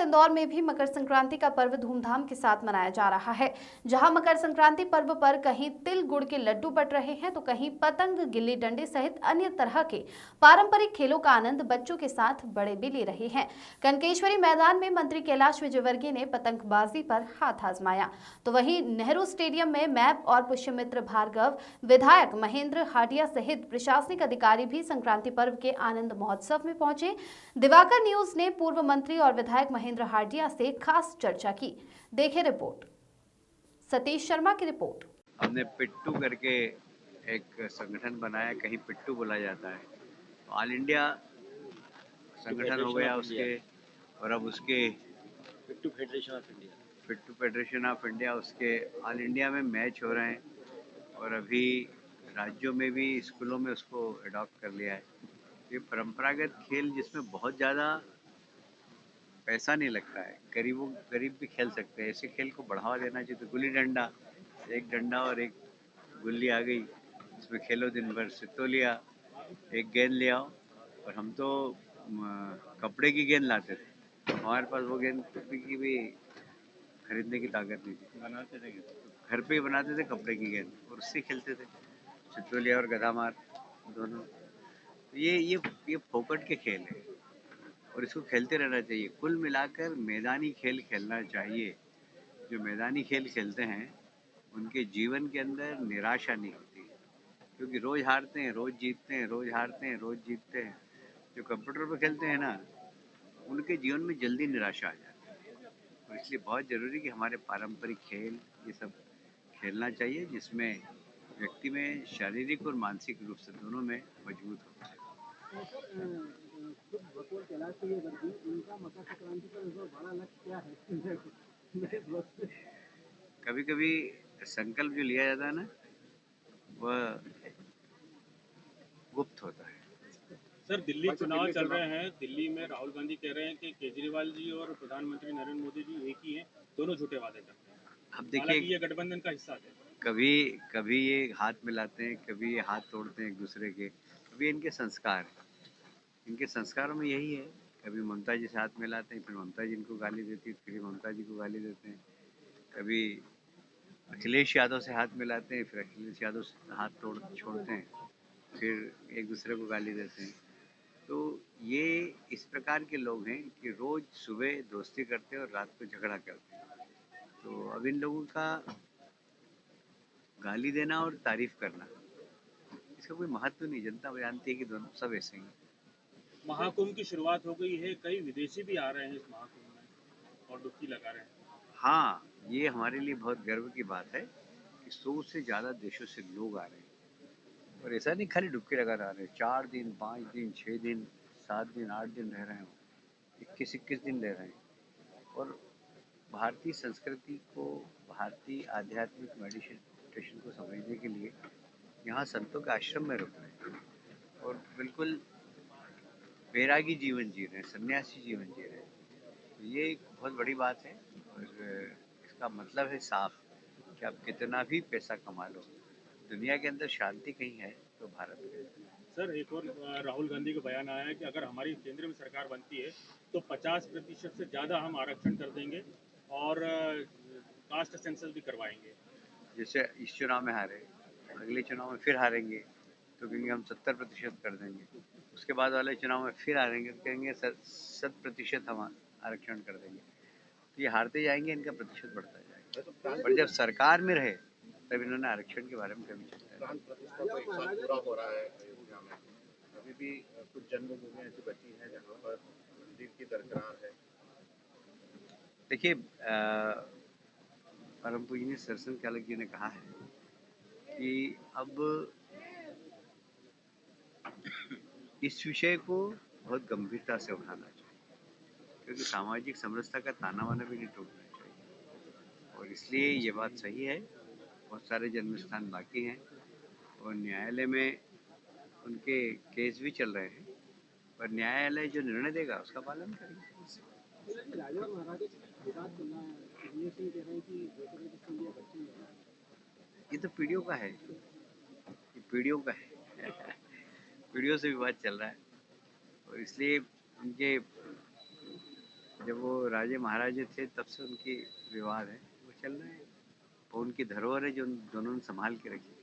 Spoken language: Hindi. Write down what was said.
इंदौर में भी मकर संक्रांति का पर्व धूमधाम के साथ मनाया जा रहा है। जहां मकर संक्रांति पर्व पर कहीं तिल गुड़ के लड्डू बट रहे हैं तो कहीं पतंग, गिल्ली डंडे सहित अन्य तरह के पारंपरिक खेलों का आनंद बच्चों के साथ बड़े भी ले रहे हैं। कनकेश्वरी मैदान में मंत्री कैलाश विजयवर्गीय ने पतंगबाजी पर हाथ आजमाया, तो वहीं नेहरू स्टेडियम में मैप और पुष्यमित्र भार्गव, विधायक महेंद्र हाटिया सहित प्रशासनिक अधिकारी भी संक्रांति पर्व के आनंद महोत्सव में पहुंचे। दिवाकर न्यूज ने पूर्व मंत्री और विधायक महेंद्र हाटिया से खास चर्चा की। देखें रिपोर्ट। सतीश शर्मा की रिपोर्ट। हमने पिट्टू करके एक संगठन बनाया, कहीं पिट्टू बोला जाता है, तो ऑल इंडिया संगठन हो गया उसके, और अब उसके पिट्टू फेडरेशन ऑफ इंडिया, उसके ऑल इंडिया में मैच हो रहे हैं, और अभी राज्यों में भी स्कूलों में उसको अडॉप्ट कर लिया है। ये परंपरागत खेल जिसमें बहुत ज़्यादा पैसा नहीं लगता है, गरीब भी खेल सकते हैं, ऐसे खेल को बढ़ावा देना चाहिए। तो गुल्ली डंडा, एक डंडा और एक गुल्ली आ गई, इसमें खेलो दिन भर। सितोलिया, एक गेंद ले आओ, और हम तो कपड़े की गेंद लाते थे, हमारे पास वो गेंद की भी खरीदने की ताकत नहीं थी, बनाते थे घर पे ही बनाते थे कपड़े की गेंद, और उससे खेलते थे, सितोलिया और गधा मार दोनों। ये फोकट के खेल है, और इसको खेलते रहना चाहिए। कुल मिलाकर मैदानी खेल खेलना चाहिए। जो मैदानी खेल खेलते हैं उनके जीवन के अंदर निराशा नहीं होती, क्योंकि रोज हारते हैं, रोज जीतते हैं, रोज हारते हैं, रोज जीतते हैं। जो कंप्यूटर पर खेलते हैं ना, उनके जीवन में जल्दी निराशा आ जाती है। और इसलिए बहुत ज़रूरी कि हमारे पारंपरिक खेल ये सब खेलना चाहिए, जिसमें व्यक्ति में शारीरिक और मानसिक रूप से दोनों में मजबूत होता है। भगवान कैलाश विजयवर्गीय, उनका मकर संक्रांति पर बड़ा लक्ष्य क्या है? कभी कभी संकल्प जो लिया जाता है ना, वह गुप्त होता है। सर, दिल्ली चुनाव चल रहे हैं। दिल्ली में राहुल गांधी कह रहे हैं कि केजरीवाल जी और प्रधानमंत्री नरेंद्र मोदी जी एक ही हैं, दोनों झूठे वादे करते हैं। अब देखिए, ये गठबंधन का हिस्सा है। कभी कभी ये हाथ मिलाते हैं, कभी ये हाथ तोड़ते हैं एक दूसरे के, कभी इनके संस्कार हैं। इनके संस्कारों में यही है, कभी ममता जी से हाथ मिलाते हैं, फिर ममता जी इनको गाली देती है, फिर ममता जी को गाली देते हैं। कभी अखिलेश यादव से हाथ मिलाते हैं, फिर अखिलेश यादव से हाथ छोड़ते हैं, फिर एक दूसरे को गाली देते हैं। तो ये इस प्रकार के लोग हैं कि रोज सुबह दोस्ती करते हैं और रात को झगड़ा करते हैं। तो अब इन लोगों का गाली देना और तारीफ करना, इसका कोई महत्व नहीं। जनता जानती है कि दोनों सब ऐसे ही हैं। महाकुंभ की शुरुआत हो गई है, कई विदेशी भी आ रहे हैं इस महाकुंभ में और डुबकी लगा रहे हैं। हाँ, ये हमारे लिए बहुत गर्व की बात है कि 100 से ज़्यादा देशों से लोग आ रहे हैं, और ऐसा नहीं खाली डुबकी लगा रहे हैं, 4 दिन, 5 दिन, 6 दिन, 7 दिन, 8 दिन रह रहे हैं, 21 दिन रह रहे हैं। और भारतीय संस्कृति को, भारतीय आध्यात्मिक मेडिटेशन को समझने के लिए यहाँ संतों के आश्रम में रुक रहे हैं, और बिल्कुल बैरागी जीवन जी रहे हैं, सन्यासी जीवन जी रहे हैं। तो ये एक बहुत बड़ी बात है, और इसका मतलब है साफ कि आप कितना भी पैसा कमा लो, दुनिया के अंदर शांति कहीं है तो भारत में। सर, एक और राहुल गांधी का बयान आया है कि अगर हमारी केंद्र में सरकार बनती है तो 50% से ज़्यादा हम आरक्षण कर देंगे और कास्ट सेंसस भी करवाएंगे। जैसे इस चुनाव में हारे, अगले चुनाव में फिर हारेंगे तो कहेंगे हम 70% कर देंगे, उसके बाद वाले चुनाव में फिर हारेंगे तो कहेंगे 100% हम आरक्षण कर देंगे। तो ये हारते जाएंगे, इनका प्रतिशत बढ़ता जाएगा, पर जब सरकार में रहे तब इन्होंने आरक्षण के बारे में कभी चिंता नहीं। अभी भी कुछ जन्मभूमि ऐसी बची है जहाँ पर मंदिर की दरकरार है। देखिए, परम पूजनीय सरसन चालक जी ने कहा है कि अब इस विषय को बहुत गंभीरता से उठाना चाहिए, क्योंकि सामाजिक समरसता का ताना वाना भी नहीं टूटना चाहिए। और इसलिए ये बात सही है, बहुत सारे जन्म स्थान बाकी हैं, और न्यायालय में उनके केस भी चल रहे हैं, पर न्यायालय जो निर्णय देगा उसका पालन करेंगे। ये तो पीढ़ियों का है, ये पीढ़ियों का है पीढ़ियों से विवाद चल रहा है, और इसलिए उनके जब वो राजे महाराजे थे तब से उनकी विवाद है, वो चल रहे हैं। वो उनकी धरोहर है जो उन दोनों ने संभाल के रखी है।